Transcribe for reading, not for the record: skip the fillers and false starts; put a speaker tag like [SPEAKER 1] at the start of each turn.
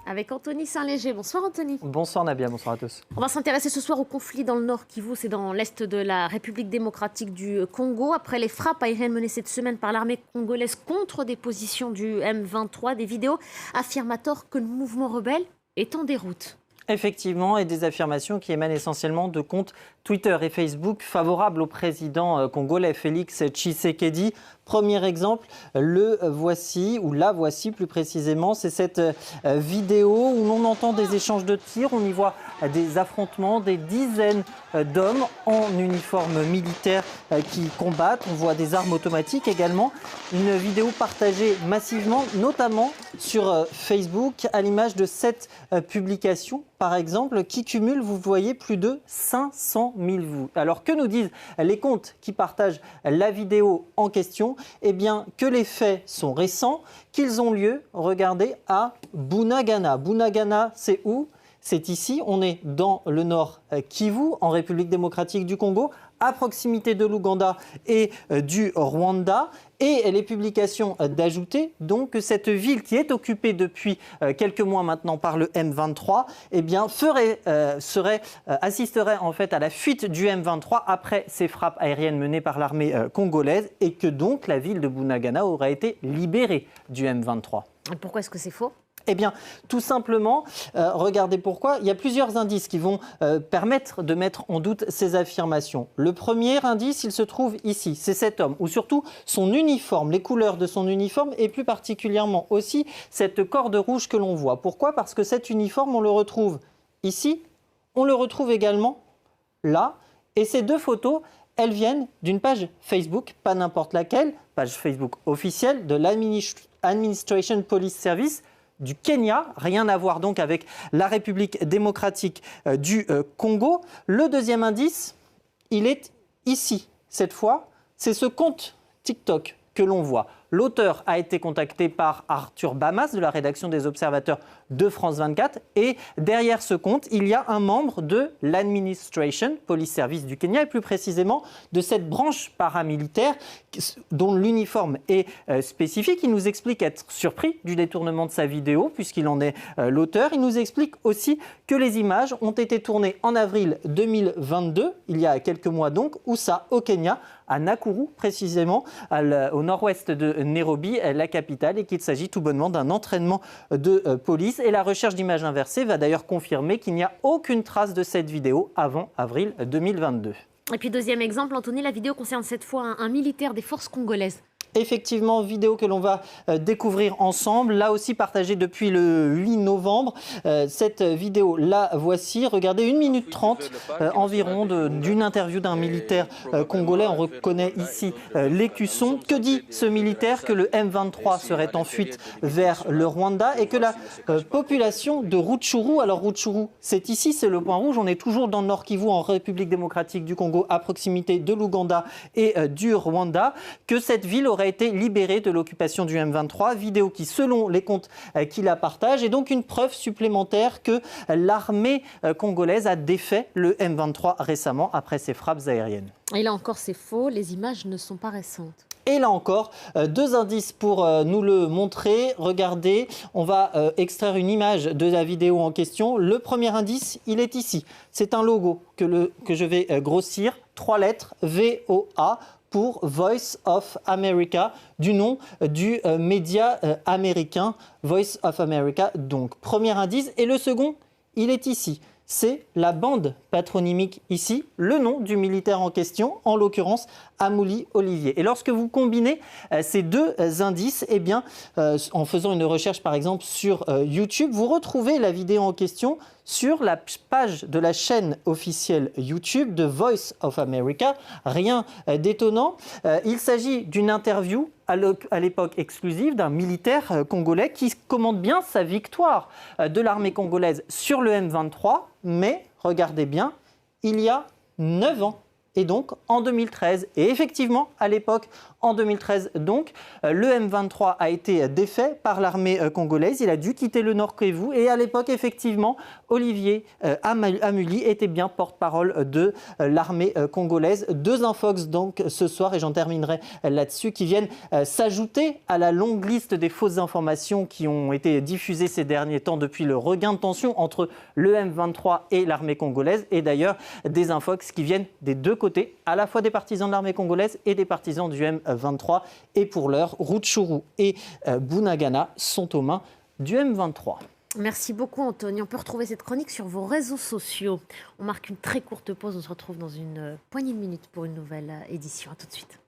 [SPEAKER 1] Avec Anthony Saint-Léger. Bonsoir Anthony.
[SPEAKER 2] Bonsoir Nabia, bonsoir à tous.
[SPEAKER 1] On va s'intéresser ce soir au conflit dans le nord Kivu, c'est dans l'est de la République démocratique du Congo. Après les frappes aériennes menées cette semaine par l'armée congolaise contre des positions du M23, des vidéos affirmatoires que le mouvement rebelle est en déroute.
[SPEAKER 2] Effectivement, et des affirmations qui émanent essentiellement de comptes Twitter et Facebook favorables au président congolais Félix Tshisekedi. Premier exemple, le voici, ou la voici plus précisément, c'est cette vidéo où l'on entend des échanges de tirs, on y voit des affrontements, des dizaines d'hommes en uniforme militaire qui combattent, on voit des armes automatiques également. Une vidéo partagée massivement, notamment sur Facebook, à l'image de cette publication, par exemple, qui cumule, vous voyez, plus de 500 000 vues. Alors que nous disent les comptes qui partagent la vidéo en question? Eh bien, que les faits sont récents, qu'ils ont lieu, regardez, à Bunagana. Bunagana, c'est où? C'est ici, on est dans le nord Kivu, en République démocratique du Congo, à proximité de l'Ouganda et du Rwanda. Et les publications d'ajouter donc que cette ville qui est occupée depuis quelques mois maintenant par le M23, eh bien assisterait en fait à la fuite du M23 après ces frappes aériennes menées par l'armée congolaise et que donc la ville de Bunagana aurait été libérée du M23.
[SPEAKER 1] Pourquoi est-ce que c'est faux ?
[SPEAKER 2] Eh bien, tout simplement, regardez pourquoi. Il y a plusieurs indices qui vont permettre de mettre en doute ces affirmations. Le premier indice, il se trouve ici. C'est cet homme, ou surtout son uniforme, les couleurs de son uniforme, et plus particulièrement aussi cette corde rouge que l'on voit. Pourquoi ? Parce que cet uniforme, on le retrouve ici, on le retrouve également là, et ces deux photos, elles viennent d'une page Facebook, pas n'importe laquelle, page Facebook officielle de l'Administration Police Service, du Kenya, rien à voir donc avec la République démocratique du Congo. Le deuxième indice, il est ici. Cette fois, c'est ce compte TikTok que l'on voit. L'auteur a été contacté par Arthur Bamas de la rédaction des Observateurs de France 24 et derrière ce compte, il y a un membre de l'Administration Police Service du Kenya et plus précisément de cette branche paramilitaire dont l'uniforme est spécifique. Il nous explique être surpris du détournement de sa vidéo puisqu'il en est l'auteur. Il nous explique aussi que les images ont été tournées en avril 2022, il y a quelques mois donc, où ça au Kenya, à Nakuru précisément, au nord-ouest de Nairobi, la capitale, et qu'il s'agit tout bonnement d'un entraînement de police. Et la recherche d'images inversées va d'ailleurs confirmer qu'il n'y a aucune trace de cette vidéo avant avril 2022.
[SPEAKER 1] Et puis deuxième exemple, Anthony, la vidéo concerne cette fois un militaire des forces congolaises.
[SPEAKER 2] Effectivement, vidéo que l'on va découvrir ensemble, là aussi partagée depuis le 8 novembre. Cette vidéo, la voici. Regardez, 1 minute 30 environ d'une interview d'un militaire congolais. On reconnaît ici l'écusson. Que dit ce militaire? Que le M23 serait en fuite vers le Rwanda et que la population de Rutshuru, alors Rutshuru, c'est ici, c'est le point rouge. On est toujours dans le Nord Kivu, en République démocratique du Congo, à proximité de l'Ouganda et du Rwanda, que cette ville aurait été libérée de l'occupation du M23, vidéo qui, selon les comptes qui la partagent, est donc une preuve supplémentaire que l'armée congolaise a défait le M23 récemment après ces frappes aériennes.
[SPEAKER 1] Et là encore, c'est faux, les images ne sont pas récentes.
[SPEAKER 2] Et là encore, deux indices pour nous le montrer. Regardez, on va extraire une image de la vidéo en question. Le premier indice, il est ici. C'est un logo que je vais grossir. 3 lettres, VOA, pour Voice of America, du nom du média américain Voice of America. Donc, premier indice. Et le second, il est ici. C'est la bande patronymique ici, le nom du militaire en question, en l'occurrence Amouli Olivier. Et lorsque vous combinez ces deux indices, eh bien, en faisant une recherche par exemple sur YouTube, vous retrouvez la vidéo en question sur la page de la chaîne officielle YouTube de Voice of America. Rien d'étonnant. Il s'agit d'une interview à l'époque exclusive d'un militaire congolais qui commande bien sa victoire de l'armée congolaise sur le M23. Mais, regardez bien, il y a 9 ans. et donc en 2013. Et effectivement, à l'époque, en 2013, donc, le M23 a été défait par l'armée congolaise. Il a dû quitter le Nord Kivu. Et à l'époque, effectivement, Olivier Amuli était bien porte-parole de l'armée congolaise. Deux infox donc ce soir, et j'en terminerai là-dessus, qui viennent s'ajouter à la longue liste des fausses informations qui ont été diffusées ces derniers temps depuis le regain de tension entre le M23 et l'armée congolaise. Et d'ailleurs, des infox qui viennent des deux côtés, à la fois des partisans de l'armée congolaise et des partisans du M23. Et pour l'heure, Rutshuru et Bunagana sont aux mains du M23.
[SPEAKER 1] Merci beaucoup Anthony. On peut retrouver cette chronique sur vos réseaux sociaux. On marque une très courte pause. On se retrouve dans une poignée de minutes pour une nouvelle édition. À tout de suite.